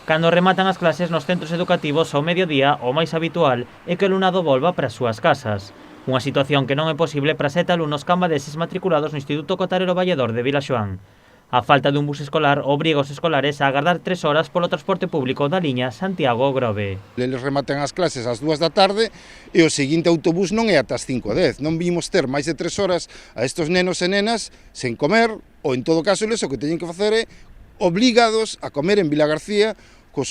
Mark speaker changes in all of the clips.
Speaker 1: Cando rematan as clases nos centros educativos ao mediodía, o máis habitual é que o alumnado volva para as súas casas. Unha situación que non é posible para 7 alumnos cambadeses matriculados no Instituto Cotarelo Valledor de Vilaxoán. A falta dun bus escolar obriga os escolares a agardar 3 horas polo transporte público da liña Santiago-Grove.
Speaker 2: Eles rematan as clases ás 2 da tarde e o seguinte autobús non é ata as 5:10. Non vimos ter máis de 3 horas a estes nenos e nenas sen comer, ou en todo caso eles o que teñen que facer é obligados a comer en Vilagarcía co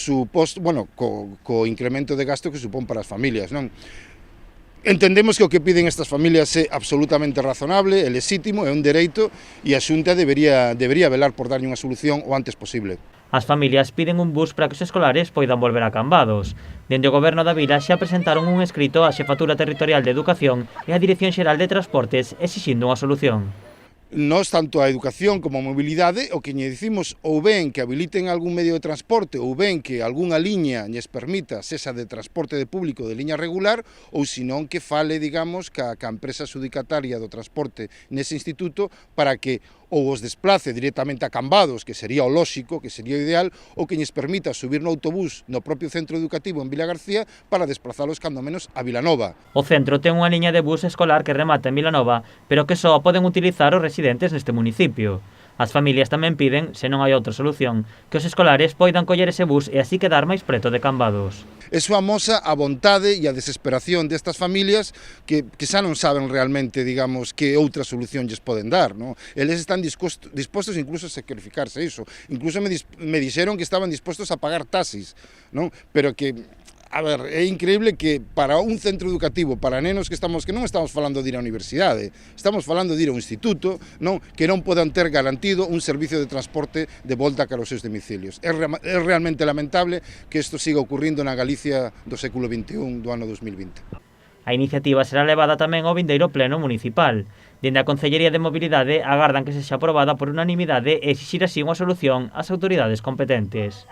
Speaker 2: incremento de gasto que supón para as familias, non? Entendemos que o que piden estas familias é absolutamente razonable, é lexítimo, é un dereito e a Xunta debería velar por darlle unha solución o antes posible.
Speaker 1: As familias piden un bus para que os escolares poidan volver a Cambados. Dende o Goberno da Vila xa presentaron un escrito á Xefatura Territorial de Educación e á Dirección Xeral de Transportes exixindo unha solución.
Speaker 2: Nós, tanto a educación como a mobilidade, o que lle dicimos ou ben que habiliten algún medio de transporte ou ben que algunha liña lles permita esa de transporte de público de liña regular ou senón que fale, digamos, ca empresa adjudicataria do transporte nese instituto para que ou os desplace directamente a Cambados, que sería o lóxico, que sería o ideal, ou que lles permita subir no autobús no propio centro educativo en Vilagarcía para desplazalos cando menos a Vilanova.
Speaker 1: O centro ten unha liña de bus escolar que remata en Vilanova, pero que só poden utilizar os residentes neste municipio. As familias tamén piden, se non hai outra solución, que os escolares poidan coller ese bus e así quedar máis preto de Cambados.
Speaker 2: Eso amosa a vontade e a desesperación destas familias que xa non saben realmente, digamos, que outra solución lles poden dar, non? Eles están dispostos incluso a sacrificarse iso. Incluso me dixeron que estaban dispostos a pagar taxis, non? Pero que a ver, é increíble que para un centro educativo, para nenos que non estamos falando de ir á universidade, estamos falando de ir a un instituto, non, que non podan ter garantido un servicio de transporte de volta cara aos seus domicilios. É realmente lamentable que isto siga ocurrindo na Galicia do século XXI, do ano 2020.
Speaker 1: A iniciativa será levada tamén ao vindeiro pleno municipal. Dende a Concellería de Mobilidade agardan que sexa aprobada por unanimidade e exixir así unha solución ás autoridades competentes.